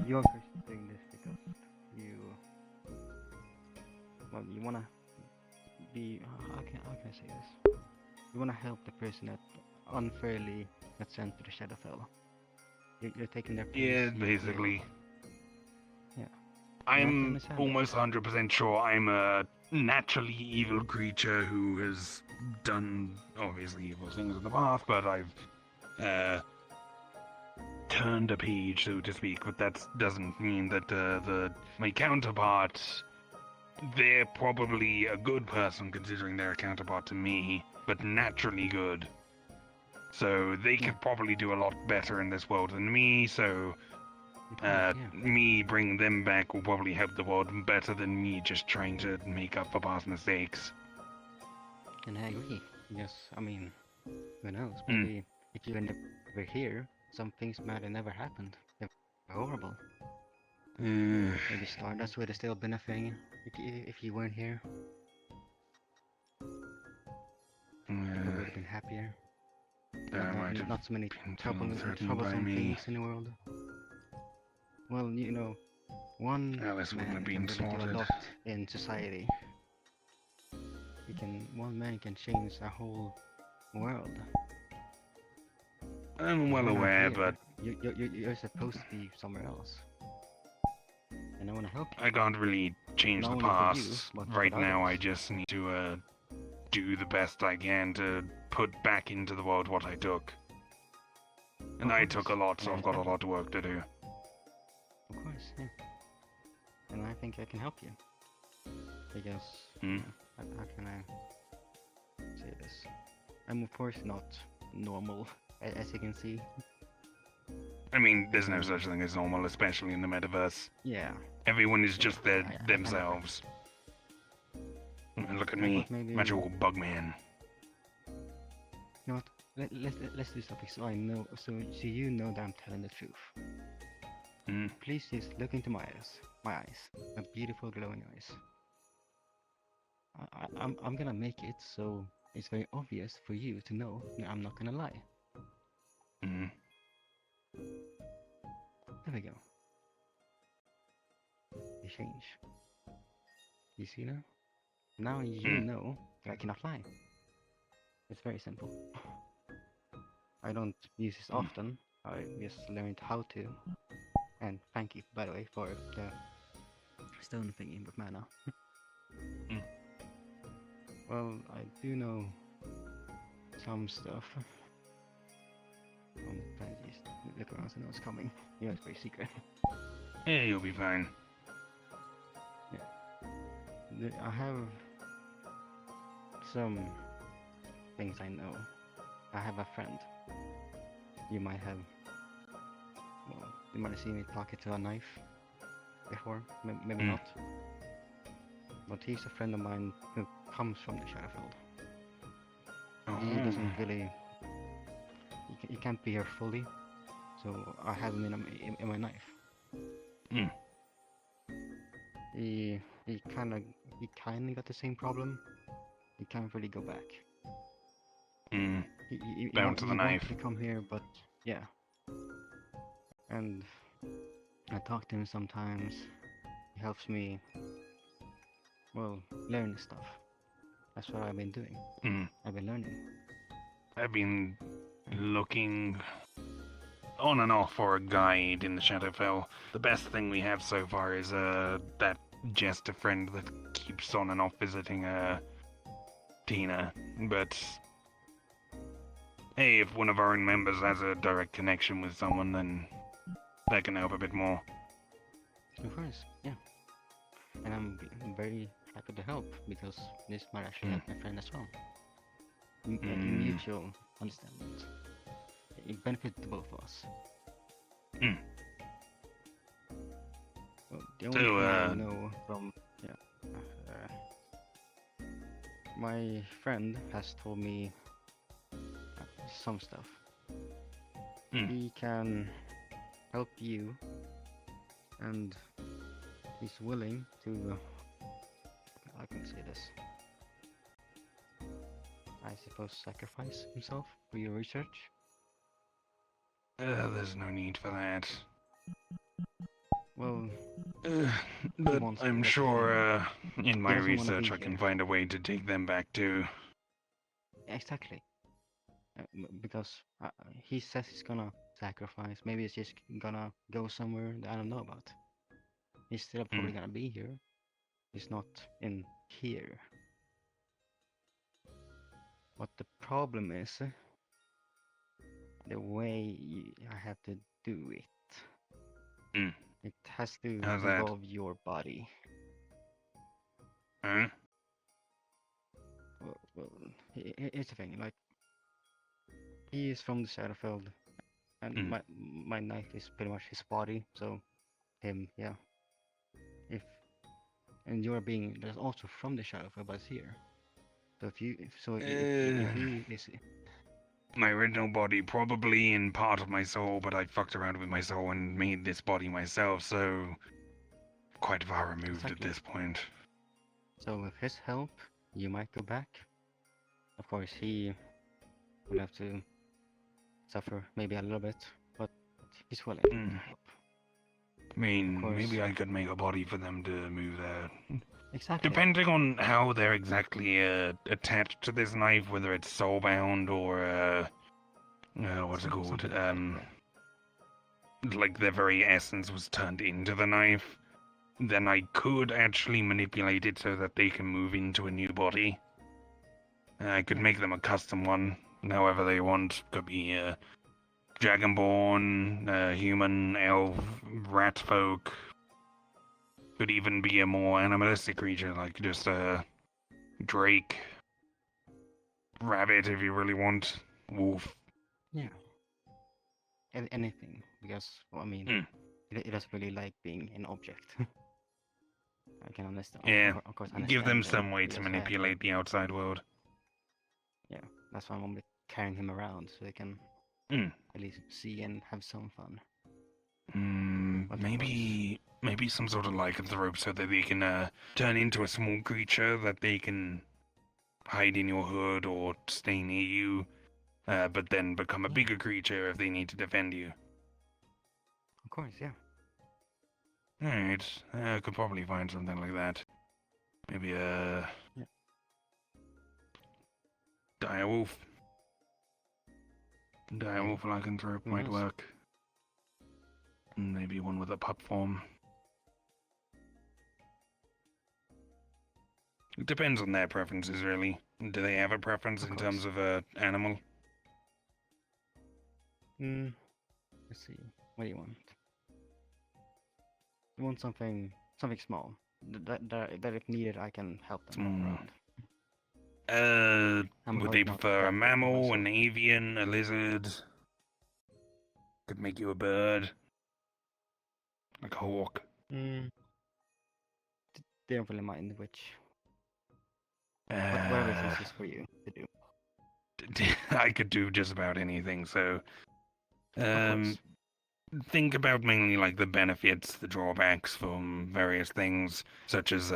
You're doing this because you, well, you wanna be, how can I say this? You wanna help the person that unfairly got sent to the Shadowfell. You're taking their place. Yeah, You feel, basically. yeah. And I can I'm understand that. almost 100% sure I'm a naturally evil creature who has done obviously evil things in the past, but I've uh, turned a page, so to speak. But that doesn't mean that my counterparts, they're probably a good person considering they're a counterpart to me, but naturally good. So they Yeah. could probably do a lot better in this world than me, so Of course, yeah. me bringing them back will probably help the world better than me just trying to make up for past mistakes. And I agree. Yes, I mean, who knows? Mm. Maybe if you end up over here, some things might have never happened. They're horrible. Maybe Stardust would have still been a thing if you weren't here. People would have been happier. There might have Not so many been feeling threatened by troublesome me. things in the world. Well, you know, one Alice wouldn't have man can been really do a slaughtered. lot in society. One man can change a whole world. I'm well We're not aware, here. but You're supposed to be somewhere else. And I want to help you. I can't really change Not the only for you, past. but Right for now, I others. just need to do the best I can to put back into the world what I took. And Of I course. took a lot, And so I I've got a understand lot of work to do. that. Of course, yeah. And I think I can help you. Because, Hmm? how can I say this? I'm of course not normal, as you can see. I mean, there's no such thing as normal, especially in the metaverse. Yeah. Everyone is Yeah, just their I know. themselves. And look at Yeah, me, but maybe, magical bug man. you know what? Let's do something so I know, so you know that I'm telling the truth. Hmm? Please just look into my eyes, my beautiful glowing eyes. I'm gonna make it so it's very obvious for you to know that I'm not gonna lie. Hmm? There we go. You change. You see now? Now you Hmm? know that I cannot lie. It's very simple. I don't use this Hmm? often. I just learned how to. And thank you, by the way, for the stone thingy with mana. Hmm? Well, I do know some stuff. Please look around so no one's coming. Yeah, it's very secret. Yeah, you'll be fine. I have some things I know. I have a friend. You might have, well, you might have seen me talk it to a knife before. Maybe not. But he's a friend of mine who comes from the Shadowfell. He doesn't really. He can't be here fully, so I have him in my knife. Hmm? He kind of got the same problem. He can't really go back. Hmm? He Down to the wanted knife. to come here, but yeah. And I talk to him sometimes. He helps me, well, learn stuff. That's what I've been doing. Hmm? I've been learning. I've been looking on and off for a guide in the Shadowfell. The best thing we have so far is that jester friend that keeps on and off visiting Tina. But hey, if one of our own members has a direct connection with someone, then that can help a bit more. Of course, yeah. And I'm very happy to help because this might actually help my friend as well. Mutual understanding. It benefits to both of us. Well, the only thing I know from my friend has told me some stuff. He can help you, and he's willing to. I can say this. I suppose sacrifice himself for your research. There's no need for that. Well, But wants to, I'm that's the sure in my doesn't wanna be research I can here. find a way to take them back too. exactly. Because he says he's gonna sacrifice. Maybe it's just gonna go somewhere that I don't know about. He's still probably gonna be here. He's not in here. What the problem is, the way I have to do it. Mm. It has to How's that? involve your body. Huh? Well, here's the thing. Like, he is from the Shadowfield, and my knife is pretty much his body. So, him, yeah. And your being that's also from the Shadowfield, but it's here. So if he is My original body probably in part of my soul, but I fucked around with my soul and made this body myself, so quite far removed at this point. So with his help, you might go back. Of course, he will have to suffer maybe a little bit, but he's willing to help. I mean, maybe I could make a body for them to move there. Exactly. Depending on how they're exactly attached to this knife, whether it's soulbound or what's it called? Like their very essence was turned into the knife, then I could actually manipulate it so that they can move into a new body. I could make them a custom one, however they want. Could be Dragonborn, human, elf, rat folk. Could even be a more animalistic creature, like just a drake, rabbit if you really want, wolf. Yeah. Anything, because well, I mean, it doesn't really like being an object. I can understand. Yeah, of course, give them some way to manipulate the outside world. Yeah, that's why I'm only carrying him around, so they can at least see and have some fun. Maybe some sort of lycanthrope so that they can turn into a small creature that they can hide in your hood or stay near you, but then become a bigger creature if they need to defend you. Of course, yeah. Alright, I could probably find something like that. Maybe a direwolf. Direwolf lycanthrope might work. Maybe one with a pup form. It depends on their preferences, really. Do they have a preference in terms of animal? Let's see. What do you want? You want something small. That if needed, I can help them around. Would they prefer a mammal, an avian, a lizard? Could make you a bird. Like a hawk. They don't really mind which. Whatever is easiest for you to do. I could do just about anything, so think about mainly like the benefits, the drawbacks from various things, such as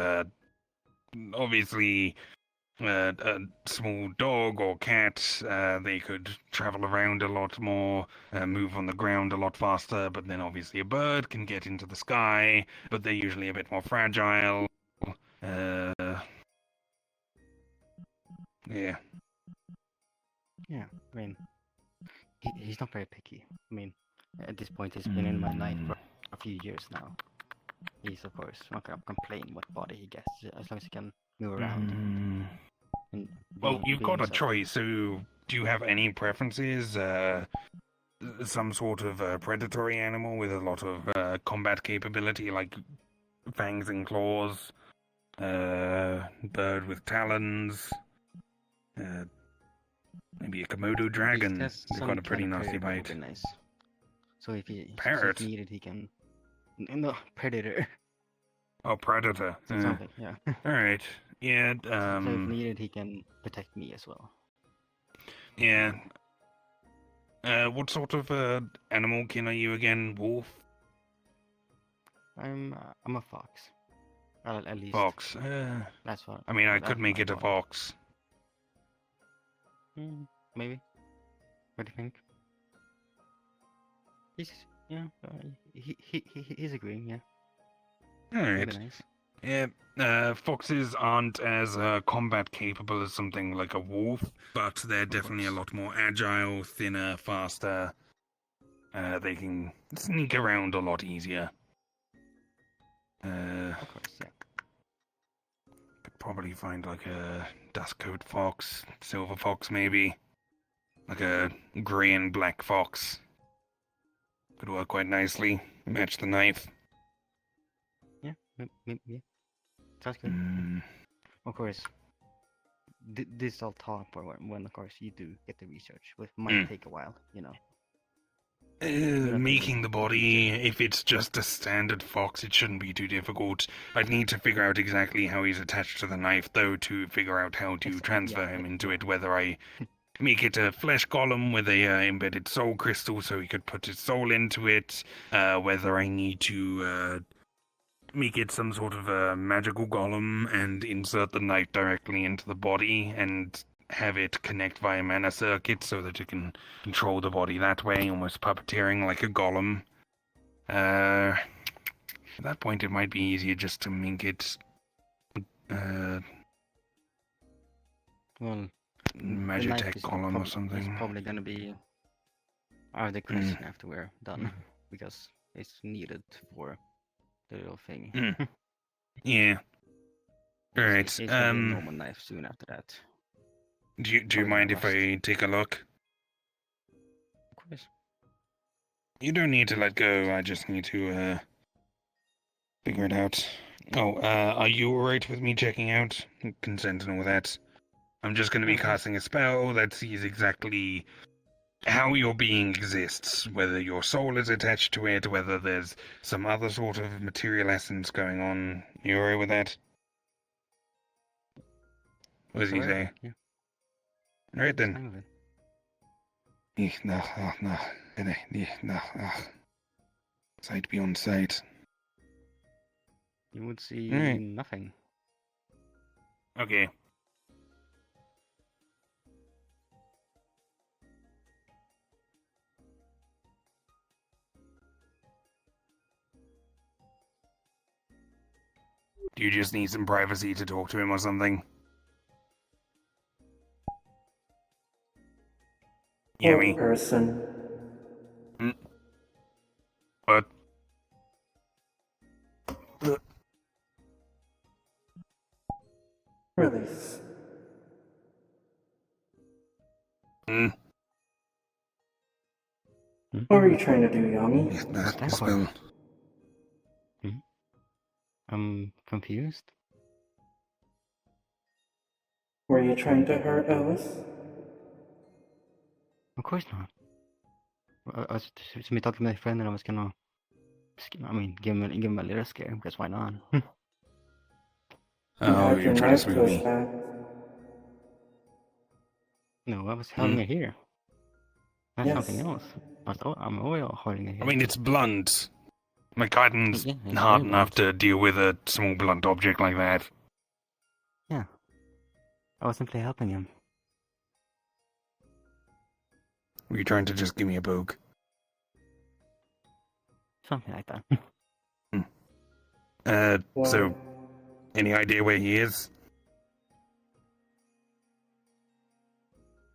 obviously a small dog or cat, they could travel around a lot more, move on the ground a lot faster, but then obviously a bird can get into the sky, but they're usually a bit more fragile. Yeah. Yeah, I mean, he's not very picky. I mean, at this point, he's been in my night for a few years now. He's, of course, not gonna complain what body he gets, as long as he can move around. Well, you've got a choice, so do you have any preferences? Some sort of predatory animal with a lot of combat capability, like fangs and claws, bird with talons, maybe a Komodo dragon. They've got a pretty nasty bite. Nice. So if Parrot. needed, he can. No, predator. Oh, predator. Something, yeah. All right. Yeah. So if needed, he can protect me as well. Yeah. What sort of animal kin are you again? Wolf? I'm a fox. At least. Fox. That's what. I mean, I could make it a fox. Maybe. What do you think? He's yeah. He's agreeing. Yeah. All That'd right. be nice. Yeah, foxes aren't as combat capable as something like a wolf, but they're Of definitely a course. lot more agile, thinner, faster. They can sneak around a lot easier. Of course. Yeah. Could probably find like a dust coat fox, silver fox maybe, like a grey and black fox. Could work quite nicely. Match the knife. Yeah. Yeah. Sounds good. Mm. Of course. This is all talk for when of course you do get the research, which might Mm. take a while. You know. We're not thinking Making the body, future. if it's just a standard fox, it shouldn't be too difficult. I'd need to figure out exactly how he's attached to the knife, though, to figure out how to transfer Yeah. him into it, whether I make it a flesh golem with a embedded soul crystal so he could put his soul into it, whether I need to make it some sort of a magical golem and insert the knife directly into the body and have it connect via mana circuit so that it can control the body that way, almost puppeteering like a golem. At that point, it might be easier just to make it Well, the Magitech knife is golem or something. probably gonna be out of the question after we're done, because it's needed for the little thing. Yeah. Alright. It's gonna be a normal knife soon after that. Do you Probably mind gonna if I rust. take a look? Of course. You don't need to let go. I just need to figure it out. Oh, are you alright with me checking out? Consent and all that. I'm just going to be Okay. casting a spell that sees exactly how your being exists, whether your soul is attached to it, whether there's some other sort of material essence going on. You alright with that? What does he Alright, say? yeah. Alright It's then. fine with it. Sight beyond sight. You would see Alright. nothing. Okay. Do you just need some privacy to talk to him or something? Yami. Person. What? Release. Hmm? What are you trying to do, Yami? What's that for? I'm confused. Were you trying to hurt Ellis? Of course not. I was just me talking to my friend, and I was gonna, give him a little scare, because why not? Oh, How'd you're your trying to knife swing twist me. back? No, I was holding it here. That's Yes. something else. I'm always holding it here. I mean, it's blunt. My garden's Yeah, it's hard very enough blunt. to deal with a small blunt object like that. Yeah. I was simply helping him. Were you trying to just give me a poke? Something like that. So, any idea where he is?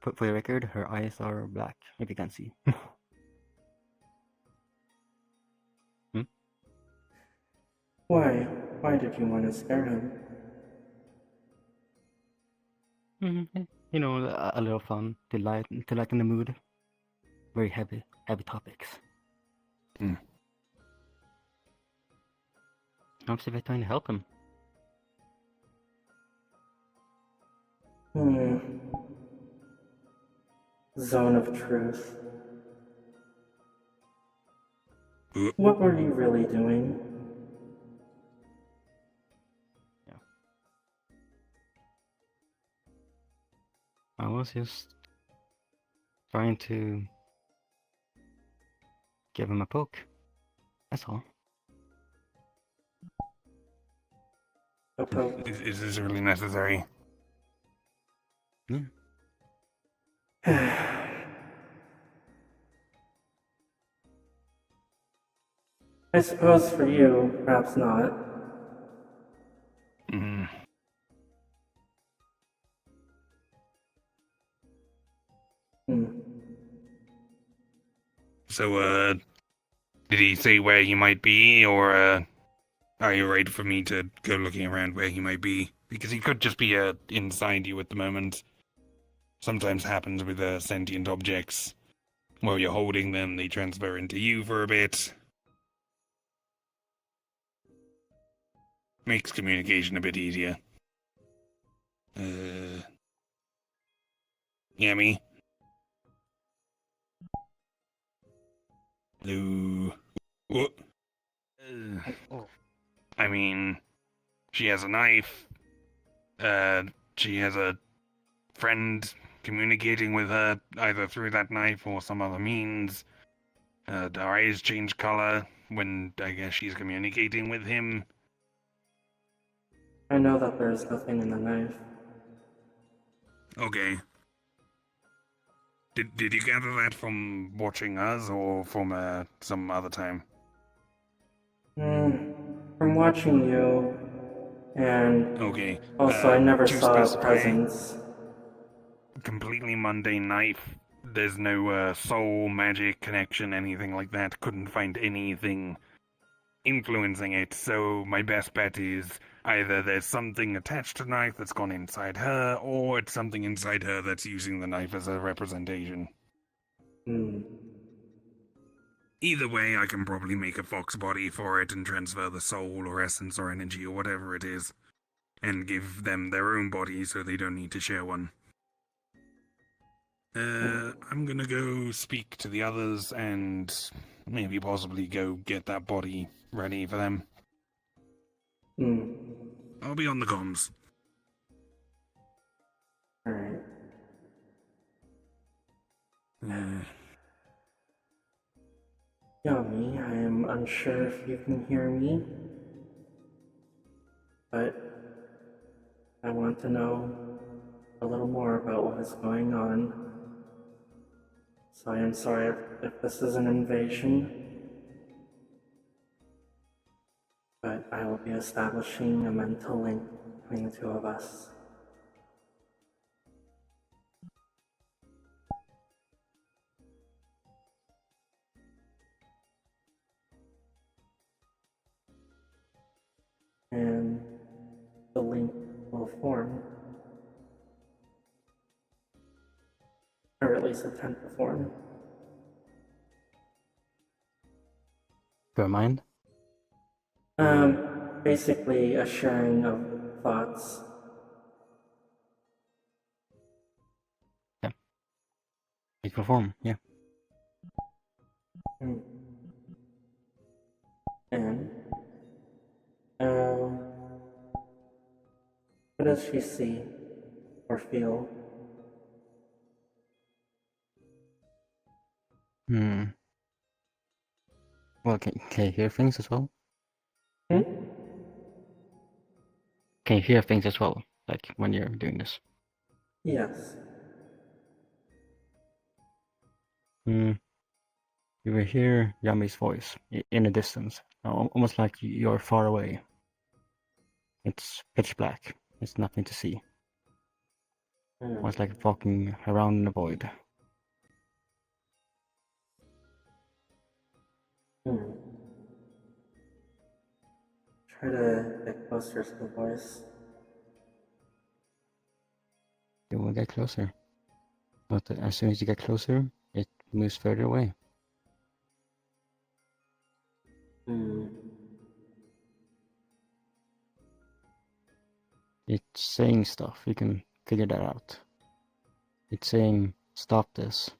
For the record, her eyes are black, if you can see. Why? Why did you want to scare him? You know, a little fun to lighten the mood. Very heavy topics. I'm simply trying to help him. Zone of truth. What were you really doing? Yeah. I was just trying to give him a poke. That's all. A poke. Is this really necessary? Yeah. I suppose for you, perhaps not. Mm. Hmm. So, did he say where he might be, or, are you ready for me to go looking around where he might be? Because he could just be, inside you at the moment. Sometimes happens with, sentient objects. While you're holding them, they transfer into you for a bit. Makes communication a bit easier. Yami? Hello? What? Oh, I mean, she has a knife. Uh, she has a friend communicating with her either through that knife or some other means. Her eyes change color when I guess she's communicating with him. I know that there is nothing in the knife. Okay. Did you gather that from watching us or from some other time? From watching you, and Okay. also I never To saw a specify, presence. completely mundane knife. There's no soul, magic, connection, anything like that. Couldn't find anything influencing it, so my best bet is either there's something attached to the knife that's gone inside her, or it's something inside her that's using the knife as a representation. Hmm. Either way, I can probably make a fox body for it and transfer the soul or essence or energy or whatever it is, and give them their own body so they don't need to share one. I'm gonna go speak to the others and maybe possibly go get that body ready for them. Hmm. I'll be on the comms. Alright. Yummy, I am unsure if you can hear me, but I want to know a little more about what is going on. So I am sorry if this is an invasion, but I will be establishing a mental link between the two of us. And the link will form, or at least attempt to form. your mind? Basically a sharing of thoughts. Yeah. It will form, yeah. Hmm. And, um, what does she see or feel? Hmm. Well, can you hear things as well? Hmm? Can you hear things as well? Like when you're doing this? Yes. Hmm. You will hear Yami's voice in the distance, almost like you're far away. It's pitch black. There's nothing to see. Hmm. Almost like walking around in a void. Hmm. Try to get closer to the voice. You will get closer. But as soon as you get closer, it moves further away. Hmm. It's saying stuff. You can figure that out. It's saying, stop this.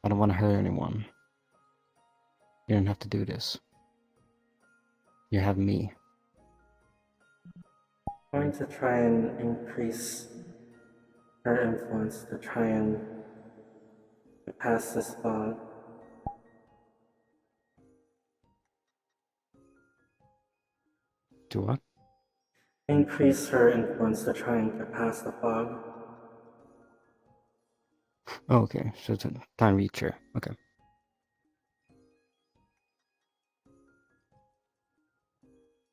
I don't want to hurt anyone. You don't have to do this. You have me. I'm going to try and increase her influence to try and pass this fog. To what? Increase her influence to try and get past the fog. Oh, okay, so it's a time reacher. Okay.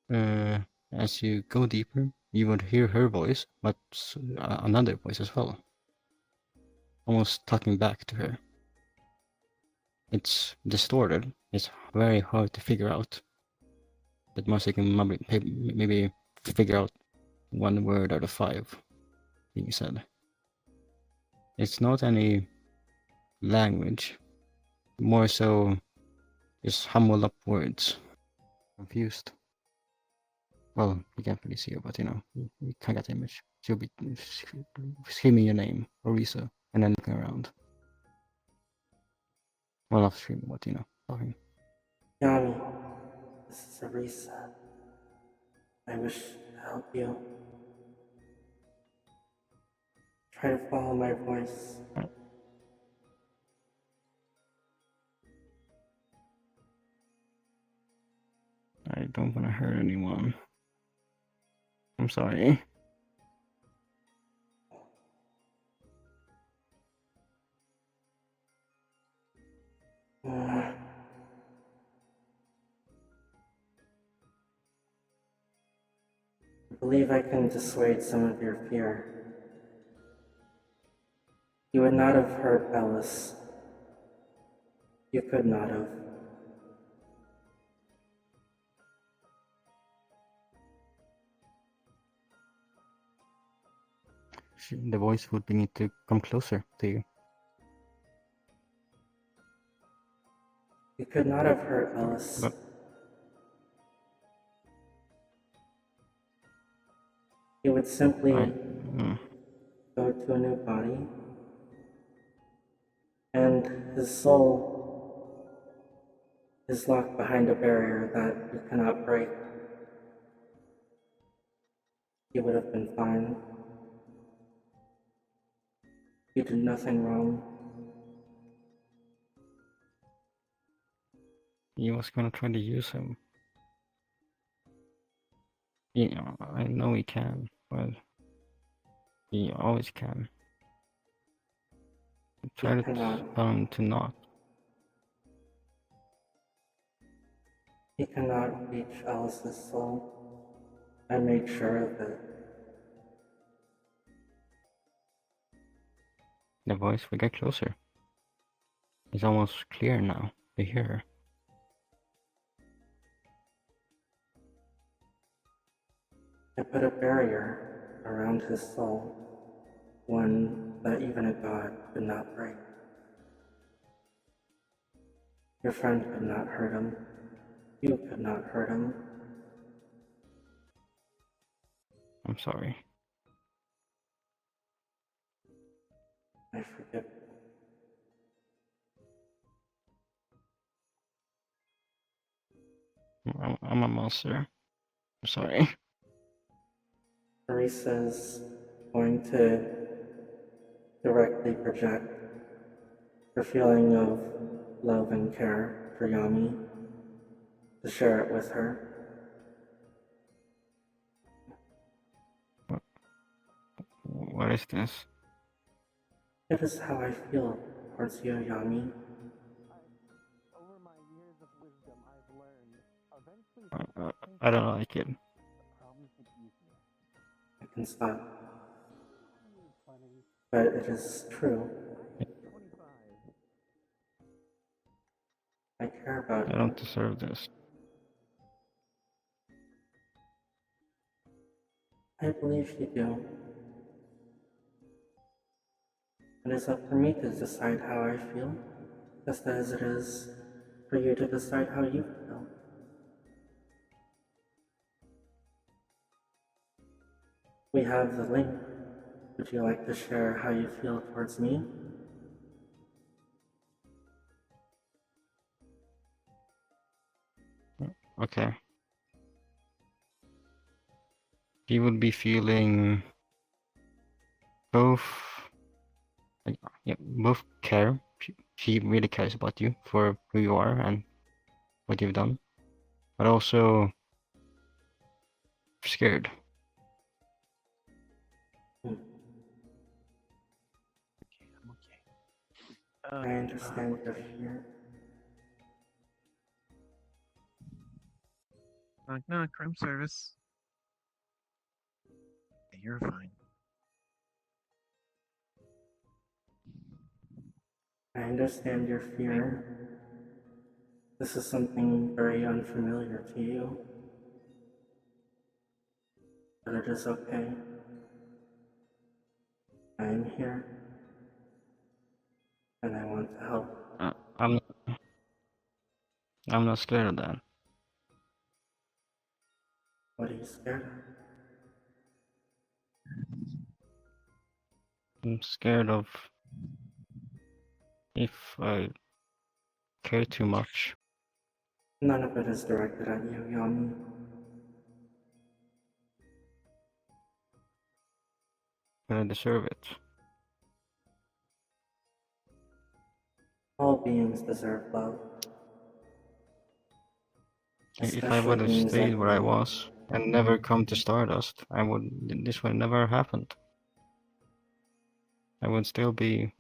As you go deeper, you would hear her voice, but another voice as well, almost talking back to her. It's distorted. It's very hard to figure out. But most you can maybe figure out one word out of 5 being said. It's not any language, more so just humbled up words. Confused. Well, you can't really see her, but you can get the image. She'll be screaming your name, Orisa, and then looking around. Well, not screaming, but talking. Yami, this is Arisa. I wish to help you. Try to follow my voice. I don't want to hurt anyone. I'm sorry. I believe I can dissuade some of your fear. You would not have hurt Ellis. You could not have. The voice would need to come closer to you. You could not have hurt Ellis. But He would simply go to a new body, and his soul is locked behind a barrier that you cannot break. He would have been fine. You did nothing wrong. he was gonna try to use him. I know he can, but he always can. Try to tell him to not. He cannot reach Alice's soul. I made sure of it. The voice will get closer. It's almost clear now to hear her. I put a barrier around his soul, one that even a god could not break. Your friend could not hurt him. You could not hurt him. I'm sorry. I forgive you. I'm a monster. I'm sorry. Marisa's going to directly project her feeling of love and care for Yami, to share it with her. What is this? It is how I feel towards you, Yami. Over my years of wisdom, I've learned eventually I don't like it. problems get easier. I can stop. But it is true. I care about I you. don't deserve this. I believe you do. It is up for me to decide how I feel, just as it is for you to decide how you feel. We have the link. Would you like to share how you feel towards me? Okay. He would be feeling both, both care. He really cares about you for who you are and what you've done, but also scared. Okay, I'm okay. I understand your fear. Knock knock, room service. Yeah, you're fine. I understand your fear. This is something very unfamiliar to you. But it is okay. I am here. And I want to help. I'm not scared of that. What are you scared of? I'm scared of if I care too much. None of it is directed at you, Yami. But I deserve it. All beings deserve love. If I would have Especially beings stayed like where I me. was and never come to Stardust, this would never have happened. I would still be,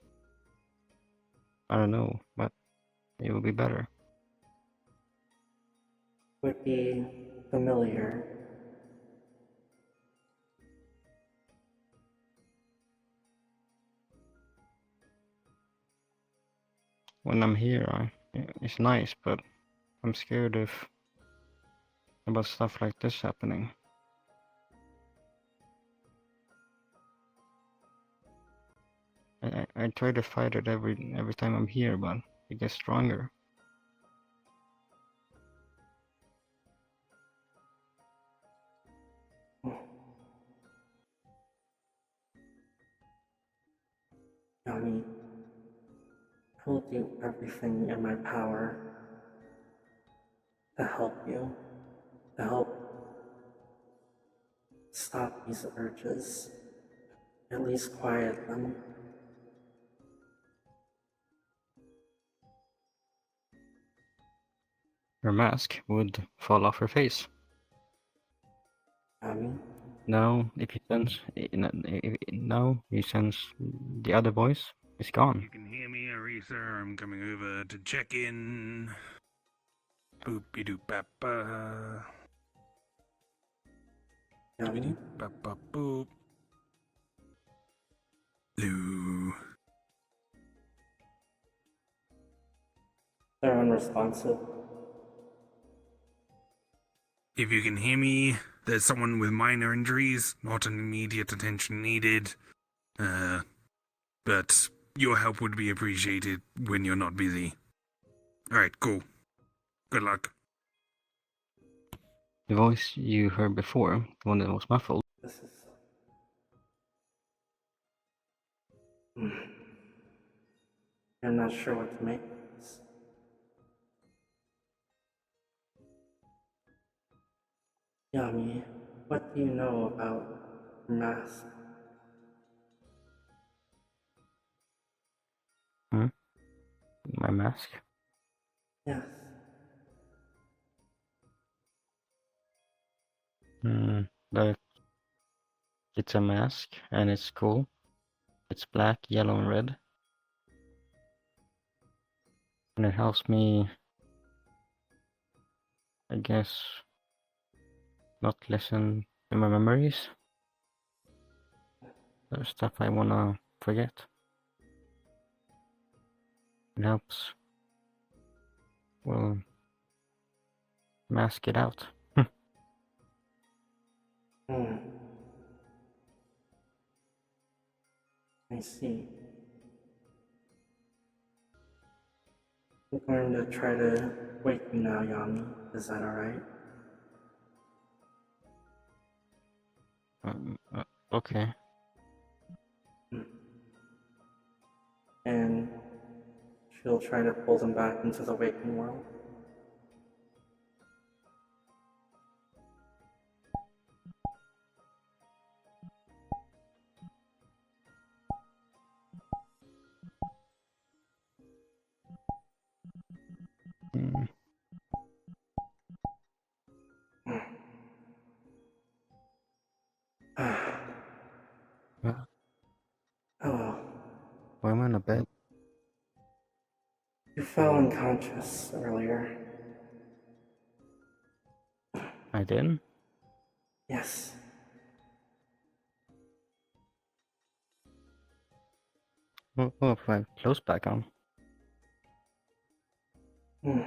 I don't know, but it would be better. Would be familiar. When I'm here, it's nice, but I'm scared about stuff like this happening. I try to fight it every time I'm here, but it gets stronger. Yami, I will do everything in my power to help you, to help stop these urges, at least quiet them. Her mask would fall off her face. Yami, Now, if you sense, now you sense the other voice is gone. You can hear me, Aretha. I'm coming over to check in. Boopy doop bap ba. Yami, Bap bap boop. Lou. they're unresponsive. If you can hear me, there's someone with minor injuries, not an immediate attention needed. But your help would be appreciated when you're not busy. Alright, cool. Good luck. The voice you heard before, the one that was muffled, This is... I'm not sure what to make of this. Yami, what do you know about mask? my mask. Yes. That it's a mask and it's cool. It's black, yellow, and red. And it helps me, I guess, not listen to my memories. There's stuff I wanna forget. It helps, well, mask it out. I see. I'm going to try to wake you now, Yami. Is that alright? Okay. And she'll try to pull them back into the waking world. Oh, Why am I in a bed? you fell unconscious earlier. I did? Yes. Oh, if my clothes back on. Hmm.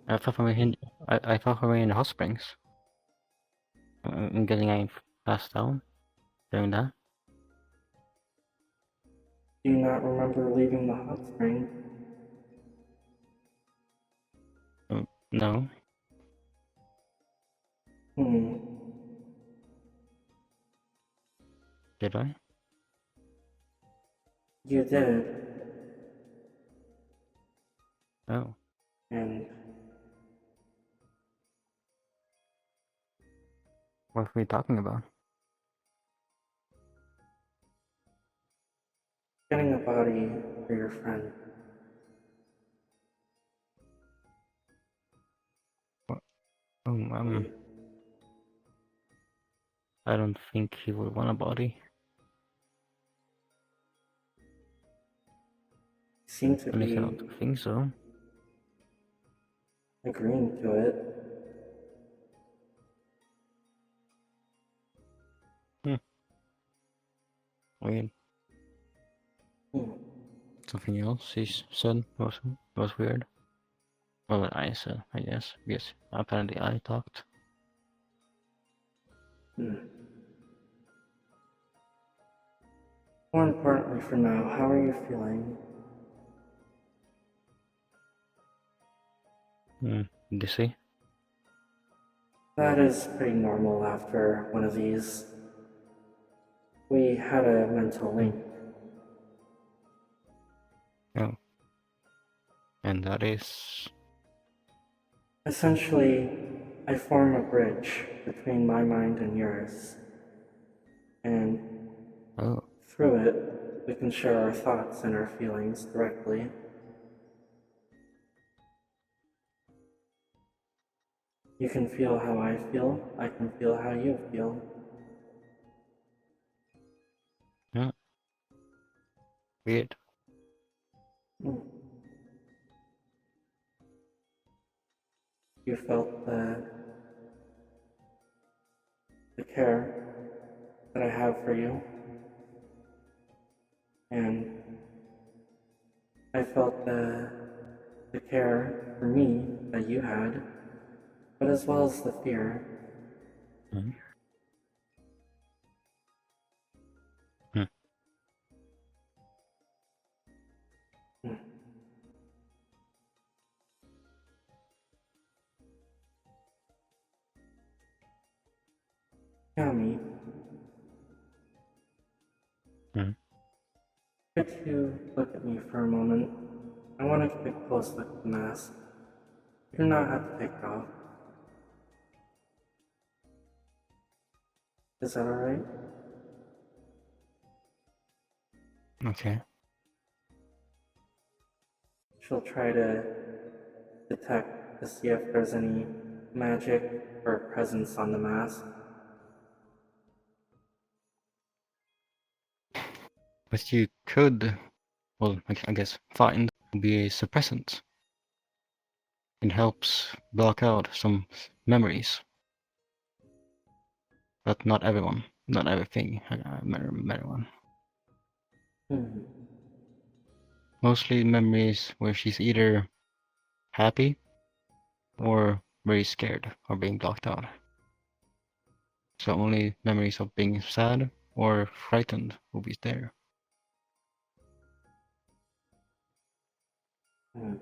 I thought we were I thought we were in the hot springs. I'm getting passed out doing that. Do you not remember leaving the hot spring? No. Hmm. Did I? You did. Oh. And What were we talking about? getting a body for your friend. Oh, I don't think he would want a body. Seem to At least I be don't think so. agreeing to it. Weird. Hmm. Something else he said was weird. Well, that I said, I guess. Yes, apparently I talked. Hmm. More importantly for now, how are you feeling? Dizzy? That is pretty normal after one of these. We had a mental link. Oh. And that is... Essentially, I form a bridge between my mind and yours. And Oh. through it, we can share our thoughts and our feelings directly. You can feel how I feel, I can feel how you feel. Yeah. Weird. Hmm. You felt the care that I have for you, and I felt the care for me that you had, but as well as the fear. Hmm. Hmm. Yami, Hmm. could you look at me for a moment? I want to take a close look at the mask. You do not have to take it off. Is that alright? Okay. She'll try to detect to see if there's any magic or presence on the mask. But you could, well, I guess, find be a suppressant. It helps block out some memories. But not everyone. Not everything. Everyone. Hmm. Mostly memories where she's either happy or very scared or being blocked out. So only memories of being sad or frightened will be there. Hmm.